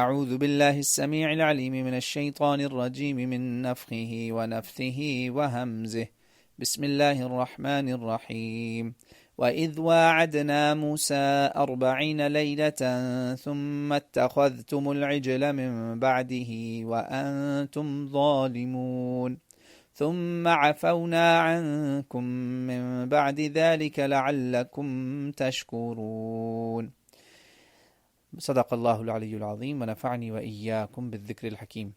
أعوذ بالله السميع العليم من الشيطان الرجيم من نفخه ونفثه وهمزه. بسم الله الرحمن الرحيم. وإذ واعدنا موسى 40 ليلة ثم اتخذتم العجل من بعده وأنتم ظالمون ثم عفونا عنكم من بعد ذلك لعلكم تشكرون. صدق اللہ العلی العظیم ونفعنی وإیاکم بالذکر الحکیم.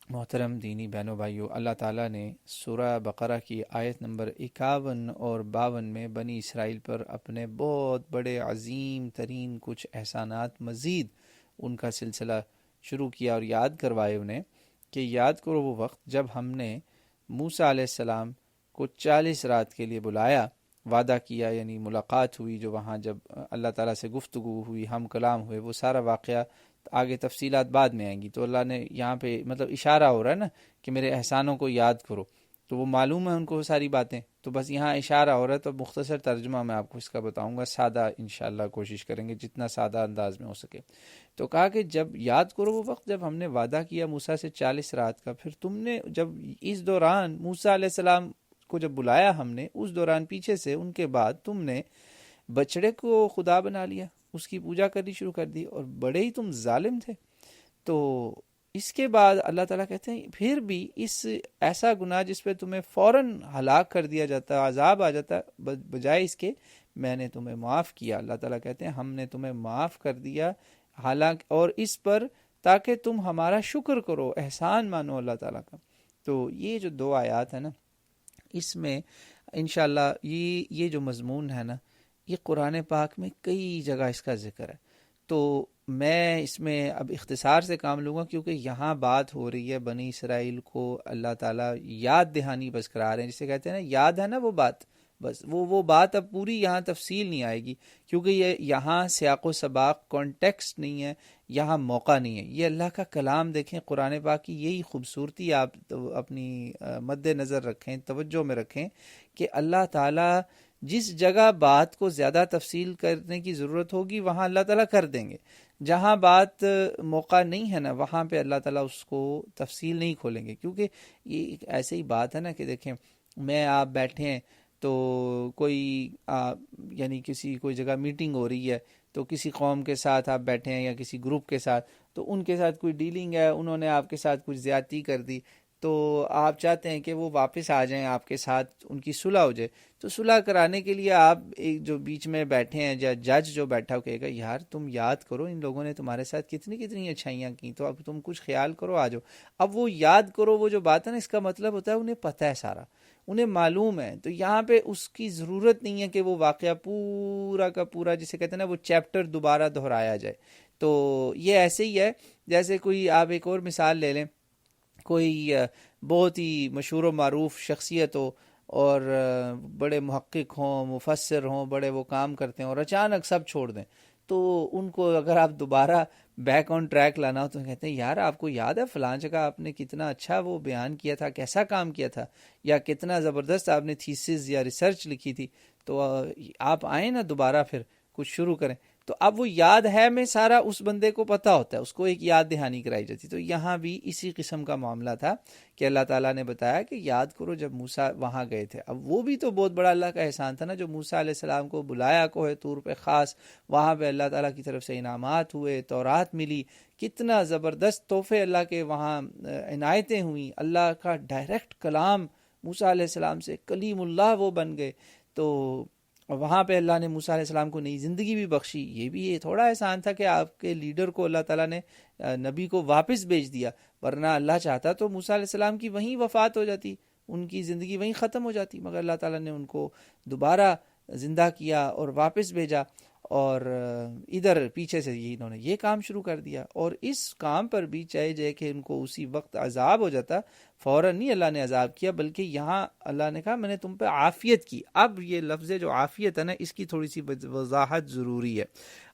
محترم دینی بہنوں بھائیوں، اللہ تعالیٰ نے سورہ بقرہ کی آیت نمبر 51 اور 52 میں بنی اسرائیل پر اپنے بہت بڑے عظیم ترین کچھ احسانات مزید ان کا سلسلہ شروع کیا اور یاد کروائے انہیں کہ یاد کرو وہ وقت جب ہم نے موسیٰ علیہ السلام کو 40 رات کے لیے بلایا، وعدہ کیا، یعنی ملاقات ہوئی، جو وہاں جب اللہ تعالیٰ سے گفتگو ہوئی، ہم کلام ہوئے، وہ سارا واقعہ آگے تفصیلات بعد میں آئیں گی. تو اللہ نے یہاں پہ مطلب اشارہ ہو رہا ہے نا کہ میرے احسانوں کو یاد کرو، تو وہ معلوم ہے ان کو ساری باتیں، تو بس یہاں اشارہ ہو رہا ہے. تو مختصر ترجمہ میں آپ کو اس کا بتاؤں گا، سادہ انشاءاللہ کوشش کریں گے جتنا سادہ انداز میں ہو سکے. تو کہا کہ جب یاد کرو وہ وقت جب ہم نے وعدہ کیا موسیٰ سے 40 رات کا، پھر تم نے جب اس دوران موسیٰ علیہ السلام کو جب بلایا ہم نے، اس دوران پیچھے سے ان کے بعد تم نے بچڑے کو خدا بنا لیا، اس کی پوجا کرنی شروع کر دی، اور بڑے ہی تم ظالم تھے. تو اس کے بعد اللہ تعالیٰ کہتے ہیں پھر بھی اس ایسا گناہ جس پہ تمہیں فوراً ہلاک کر دیا جاتا، عذاب آ جاتا، بجائے اس کے میں نے تمہیں معاف کیا. اللہ تعالیٰ کہتے ہیں ہم نے تمہیں معاف کر دیا، حالانکہ اور اس پر تاکہ تم ہمارا شکر کرو، احسان مانو اللہ تعالیٰ کا. تو یہ جو 2 آیات ہیں نا، اس میں انشاءاللہ یہ جو مضمون ہے نا، یہ قرآن پاک میں کئی جگہ اس کا ذکر ہے. تو میں اس میں اب اختصار سے کام لوں گا، کیونکہ یہاں بات ہو رہی ہے بنی اسرائیل کو اللہ تعالیٰ یاد دہانی بس کرا رہے ہیں، جسے کہتے ہیں نا یاد ہے نا وہ بات، بس وہ بات اب پوری یہاں تفصیل نہیں آئے گی، کیونکہ یہ یہاں سیاق و سباق کانٹیکسٹ نہیں ہے، یہاں موقع نہیں ہے. یہ اللہ کا کلام دیکھیں، قرآن پاک کی یہی خوبصورتی آپ اپنی مد نظر رکھیں، توجہ میں رکھیں کہ اللہ تعالیٰ جس جگہ بات کو زیادہ تفصیل کرنے کی ضرورت ہوگی وہاں اللہ تعالیٰ کر دیں گے، جہاں بات موقع نہیں ہے نا وہاں پہ اللہ تعالیٰ اس کو تفصیل نہیں کھولیں گے. کیونکہ یہ ایک ایسے ہی بات ہے نا کہ دیکھیں میں آپ بیٹھے ہیں تو کوئی یعنی کوئی جگہ میٹنگ ہو رہی ہے، تو کسی قوم کے ساتھ آپ بیٹھے ہیں یا کسی گروپ کے ساتھ، تو ان کے ساتھ کوئی ڈیلنگ ہے، انہوں نے آپ کے ساتھ کچھ زیادتی کر دی، تو آپ چاہتے ہیں کہ وہ واپس آ جائیں، آپ کے ساتھ ان کی صلح ہو جائے. تو صلح کرانے کے لیے آپ ایک جو بیچ میں بیٹھے ہیں یا جج جو بیٹھا ہو کہے گا یار تم یاد کرو ان لوگوں نے تمہارے ساتھ کتنی اچھائیاں کی، تو اب تم کچھ خیال کرو، آ جاؤ. اب وہ یاد کرو وہ جو بات ہے نا، اس کا مطلب ہوتا ہے انہیں پتہ ہے سارا، انہیں معلوم ہے. تو یہاں پہ اس کی ضرورت نہیں ہے کہ وہ واقعہ پورا کا پورا جسے کہتے ہیں نا وہ چیپٹر دوبارہ دہرایا جائے. تو یہ ایسے ہی ہے جیسے کوئی آپ ایک اور مثال لے لیں، کوئی بہت ہی مشہور و معروف شخصیت ہو اور بڑے محقق ہوں، مفسر ہوں، بڑے وہ کام کرتے ہیں، اور اچانک سب چھوڑ دیں، تو ان کو اگر آپ دوبارہ بیک آن ٹریک لانا ہو تو کہتے ہیں یار آپ کو یاد ہے فلاں جگہ آپ نے کتنا اچھا وہ بیان کیا تھا، کیسا کام کیا تھا، یا کتنا زبردست آپ نے تھیسس یا ریسرچ لکھی تھی، تو آپ آئیں نا دوبارہ پھر کچھ شروع کریں. تو اب وہ یاد ہے میں سارا اس بندے کو پتہ ہوتا ہے، اس کو ایک یاد دہانی کرائی جاتی. تو یہاں بھی اسی قسم کا معاملہ تھا کہ اللہ تعالیٰ نے بتایا کہ یاد کرو جب موسیٰ وہاں گئے تھے. اب وہ بھی تو بہت بڑا اللہ کا احسان تھا نا، جو موسیٰ علیہ السلام کو بلایا کوہ طور پہ خاص، وہاں پہ اللہ تعالیٰ کی طرف سے انعامات ہوئے، تورات ملی، کتنا زبردست تحفے اللہ کے وہاں عنایتیں ہوئیں، اللہ کا ڈائریکٹ کلام موسیٰ علیہ السلام سے، کلیم اللہ وہ بن گئے. تو وہاں پہ اللہ نے موسیٰ علیہ السلام کو نئی زندگی بھی بخشی. یہ تھوڑا احسان تھا کہ آپ کے لیڈر کو اللہ تعالیٰ نے نبی کو واپس بھیج دیا، ورنہ اللہ چاہتا تو موسیٰ علیہ السلام کی وہیں وفات ہو جاتی، ان کی زندگی وہیں ختم ہو جاتی، مگر اللہ تعالیٰ نے ان کو دوبارہ زندہ کیا اور واپس بھیجا، اور ادھر پیچھے سے انہوں نے یہ کام شروع کر دیا. اور اس کام پر بھی چاہے کہ ان کو اسی وقت عذاب ہو جاتا، فوراً نہیں اللہ نے عذاب کیا، بلکہ یہاں اللہ نے کہا میں نے تم پہ عافیت کی. اب یہ لفظ جو عافیت ہے نا، اس کی تھوڑی سی وضاحت ضروری ہے.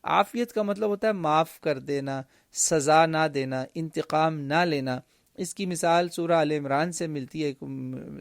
عافیت کا مطلب ہوتا ہے معاف کر دینا، سزا نہ دینا، انتقام نہ لینا. اس کی مثال سورہ آل عمران سے ملتی ہے.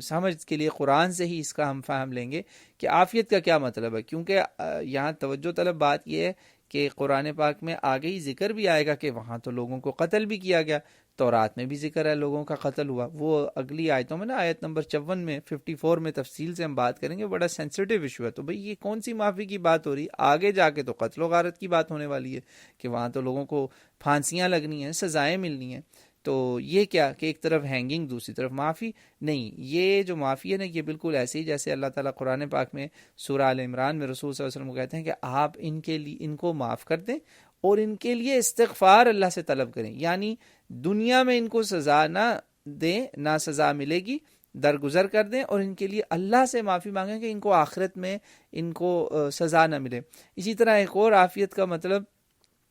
سمجھ کے لیے قرآن سے ہی اس کا ہم فہم لیں گے کہ عافیت کا کیا مطلب ہے، کیونکہ یہاں توجہ طلب بات یہ ہے کہ قرآن پاک میں آگے ہی ذکر بھی آئے گا کہ وہاں تو لوگوں کو قتل بھی کیا گیا، تورات میں بھی ذکر ہے لوگوں کا قتل ہوا. وہ اگلی آیتوں میں نا آیت نمبر 54 میں 54 میں تفصیل سے ہم بات کریں گے، بڑا سینسیٹیو ایشو ہے. تو بھئی یہ کون سی معافی کی بات ہو رہی؟ آگے جا کے تو قتل و غارت کی بات ہونے والی ہے کہ وہاں تو لوگوں کو پھانسیاں لگنی ہیں، سزائیں ملنی ہیں. تو یہ کیا کہ ایک طرف ہینگنگ دوسری طرف معافی؟ نہیں، یہ جو معافی ہے نا یہ بالکل ایسے ہی جیسے اللہ تعالیٰ قرآن پاک میں سورہ آل عمران میں رسول صلی اللہ علیہ وسلم کو کہتے ہیں کہ آپ ان کے لیے ان کو معاف کر دیں اور ان کے لیے استغفار اللہ سے طلب کریں. یعنی دنیا میں ان کو سزا نہ دیں، نہ سزا ملے گی، درگزر کر دیں اور ان کے لیے اللہ سے معافی مانگیں کہ ان کو آخرت میں ان کو سزا نہ ملے. اسی طرح ایک اور عافیت کا مطلب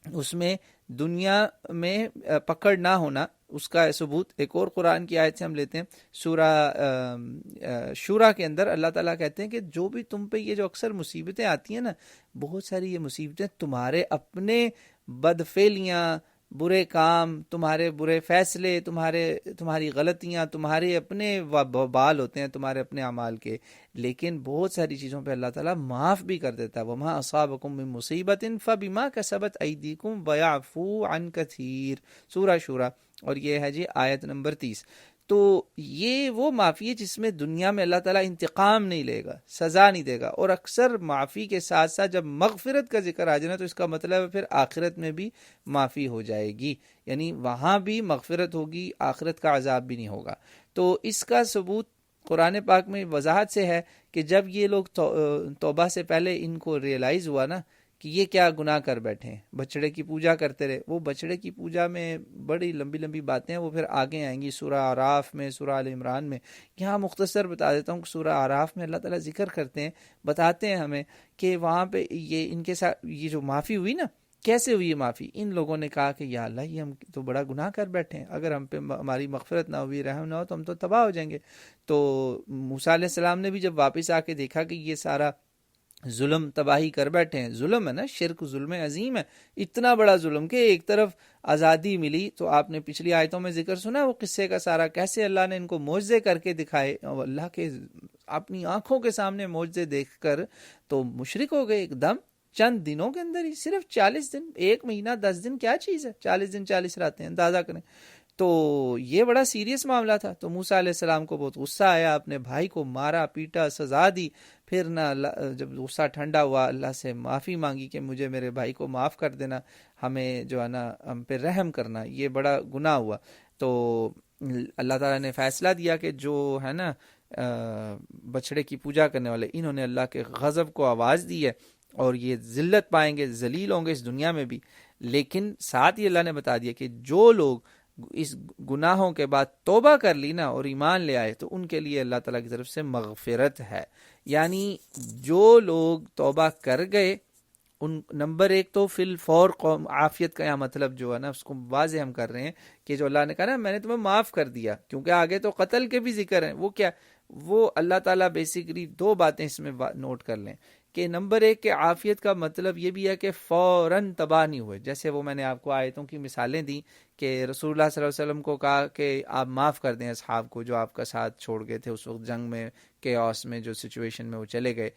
اس میں دنیا میں پکڑ نہ ہونا، اس کا ثبوت ایک اور قرآن کی آیت سے ہم لیتے ہیں. سورہ شورا کے اندر اللہ تعالیٰ کہتے ہیں کہ جو بھی تم پہ یہ جو اکثر مصیبتیں آتی ہیں نا، بہت ساری یہ مصیبتیں تمہارے اپنے بدفعلیاں، برے کام، تمہارے برے فیصلے، تمہاری غلطیاں، تمہارے اپنے وبال ہوتے ہیں تمہارے اپنے اعمال کے. لیکن بہت ساری چیزوں پہ اللہ تعالیٰ معاف بھی کر دیتا ہے. وَمَا أَصَابَكُم مِّن مُّصِيبَةٍ فَبِمَا كَسَبَتْ أَيْدِيكُمْ وَيَعْفُو عَن كَثِيرٍ، سورہ شورا، اور یہ ہے جی آیت نمبر 30. تو یہ وہ معافی ہے جس میں دنیا میں اللہ تعالیٰ انتقام نہیں لے گا، سزا نہیں دے گا. اور اکثر معافی کے ساتھ ساتھ جب مغفرت کا ذکر آ جائے نا تو اس کا مطلب ہے پھر آخرت میں بھی معافی ہو جائے گی، یعنی وہاں بھی مغفرت ہوگی، آخرت کا عذاب بھی نہیں ہوگا. تو اس کا ثبوت قرآن پاک میں وضاحت سے ہے کہ جب یہ لوگ توبہ سے پہلے ان کو ریئلائز ہوا نا کہ یہ کیا گناہ کر بیٹھے ہیں، بچڑے کی پوجا کرتے رہے. وہ بچڑے کی پوجا میں بڑی لمبی لمبی باتیں ہیں، وہ پھر آگے آئیں گی سورہ اعراف میں، سورہ آل عمران میں. یہاں مختصر بتا دیتا ہوں کہ سورہ اعراف میں اللہ تعالیٰ ذکر کرتے ہیں، بتاتے ہیں ہمیں کہ وہاں پہ یہ ان کے ساتھ یہ جو معافی ہوئی نا، کیسے ہوئی یہ معافی؟ ان لوگوں نے کہا کہ یا اللہ یہ ہم تو بڑا گناہ کر بیٹھے ہیں، اگر ہم پہ ہماری مغفرت نہ ہوئی، رحم نہ ہو تو ہم تو تباہ ہو جائیں گے. تو موسیٰ علیہ السلام نے بھی جب واپس آ کے دیکھا کہ یہ سارا ظلم تباہی کر بیٹھے ہیں، ظلم ہے نا، شرک ظلم عظیم ہے، اتنا بڑا ظلم کہ ایک طرف آزادی ملی. تو آپ نے پچھلی آیتوں میں ذکر سنا وہ قصے کا سارا، کیسے اللہ نے ان کو معجزے کر کے دکھائے، اللہ کے اپنی آنکھوں کے سامنے معجزے دیکھ کر تو مشرک ہو گئے ایک دم. چند دنوں کے اندر ہی، صرف 40 دن، 1 مہینہ 10 دن کیا چیز ہے، 40 دن 40 راتیں، اندازہ کریں. تو یہ بڑا سیریس معاملہ تھا. تو موسیٰ علیہ السلام کو بہت غصہ آیا، اپنے بھائی کو مارا پیٹا، سزا دی. پھر نہ جب غصہ ٹھنڈا ہوا اللہ سے معافی مانگی کہ مجھے میرے بھائی کو معاف کر دینا، ہمیں جو ہے نا ہم پہ رحم کرنا، یہ بڑا گناہ ہوا. تو اللہ تعالیٰ نے فیصلہ دیا کہ جو ہے نا بچڑے کی پوجا کرنے والے، انہوں نے اللہ کے غضب کو آواز دی ہے اور یہ ذلت پائیں گے، ذلیل ہوں گے اس دنیا میں بھی. لیکن ساتھ ہی اللہ نے بتا دیا کہ جو لوگ اس گناہوں کے بعد توبہ کر لی نا اور ایمان لے آئے تو ان کے لیے اللہ تعالیٰ کی طرف سے مغفرت ہے. یعنی جو لوگ توبہ کر گئے ان نمبر 1 تو فی الفور عافیت کا یہاں مطلب جو ہے نا اس کو واضح ہم کر رہے ہیں کہ جو اللہ نے کہا نا میں نے تمہیں معاف کر دیا، کیونکہ آگے تو قتل کے بھی ذکر ہیں. وہ کیا، وہ اللہ تعالیٰ بیسیکلی 2 باتیں اس میں نوٹ کر لیں کہ نمبر 1 کہ عافیت کا مطلب یہ بھی ہے کہ فوراً تباہ نہیں ہوئے. جیسے وہ میں نے آپ کو آیتوں کی مثالیں دی کہ رسول اللہ صلی اللہ علیہ وسلم کو کہا کہ آپ معاف کر دیں اصحاب کو جو آپ کا ساتھ چھوڑ گئے تھے اس وقت جنگ میں، کیوس میں، جو سچویشن میں وہ چلے گئے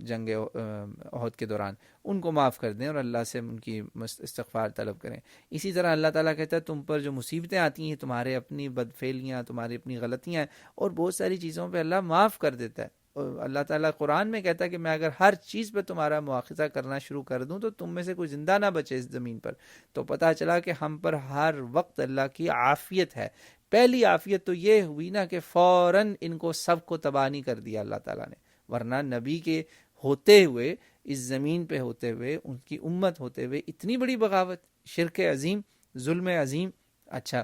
جنگ احد کے دوران، ان کو معاف کر دیں اور اللہ سے ان کی استغفار طلب کریں. اسی طرح اللہ تعالیٰ کہتا ہے تم پر جو مصیبتیں آتی ہیں تمہارے اپنی بدفعلیاں، تمہاری اپنی غلطیاں ہیں، اور بہت ساری چیزوں پہ اللہ معاف کر دیتا ہے. اللہ تعالیٰ قرآن میں کہتا ہے کہ میں اگر ہر چیز پہ تمہارا مواخذہ کرنا شروع کر دوں تو تم میں سے کوئی زندہ نہ بچے اس زمین پر. تو پتہ چلا کہ ہم پر ہر وقت اللہ کی عافیت ہے. پہلی عافیت تو یہ ہوئی نا کہ فوراً ان کو سب کو تباہ نہیں کر دیا اللہ تعالیٰ نے، ورنہ نبی کے ہوتے ہوئے، اس زمین پہ ہوتے ہوئے، ان کی امت ہوتے ہوئے اتنی بڑی بغاوت، شرک عظیم، ظلم عظیم، اچھا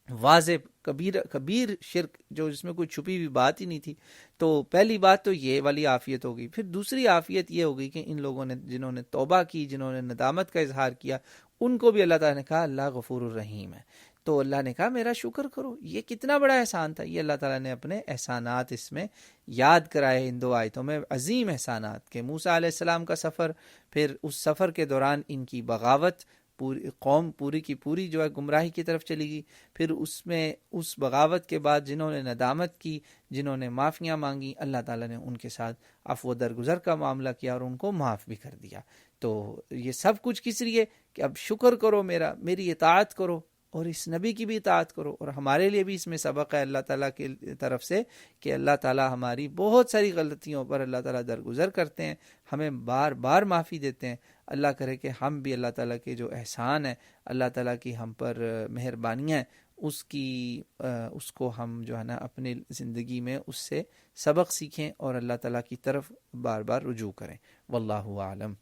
واضح کبیر شرک جو جس میں کوئی چھپی ہوئی بات ہی نہیں تھی. تو پہلی بات تو یہ والی عافیت ہوگی. پھر دوسری عافیت یہ ہوگی کہ ان لوگوں نے جنہوں نے توبہ کی، جنہوں نے ندامت کا اظہار کیا، ان کو بھی اللہ تعالیٰ نے کہا اللہ غفور الرحیم ہے. تو اللہ نے کہا میرا شکر کرو. یہ کتنا بڑا احسان تھا. یہ اللہ تعالیٰ نے اپنے احسانات اس میں یاد کرائے ان 2 آیتوں میں، عظیم احسانات کہ موسیٰ علیہ السلام کا سفر، پھر اس سفر کے دوران ان کی بغاوت، پوری قوم پوری کی پوری جو ہے گمراہی کی طرف چلی گئی. پھر اس میں اس بغاوت کے بعد جنہوں نے ندامت کی، جنہوں نے معافیاں مانگی، اللہ تعالیٰ نے ان کے ساتھ عفو و درگزر کا معاملہ کیا اور ان کو معاف بھی کر دیا. تو یہ سب کچھ کس لیے کہ اب شکر کرو، میری اطاعت کرو اور اس نبی کی بھی اطاعت کرو. اور ہمارے لیے بھی اس میں سبق ہے اللہ تعالیٰ کی طرف سے کہ اللہ تعالیٰ ہماری بہت ساری غلطیوں پر اللہ تعالیٰ درگزر کرتے ہیں، ہمیں بار بار معافی دیتے ہیں. اللہ کرے کہ ہم بھی اللہ تعالیٰ کے جو احسان ہے، اللہ تعالیٰ کی ہم پر مہربانیاں ہیں، اس کو ہم جو ہے نا اپنی زندگی میں اس سے سبق سیکھیں اور اللہ تعالیٰ کی طرف بار بار رجوع کریں. واللہ اعلم.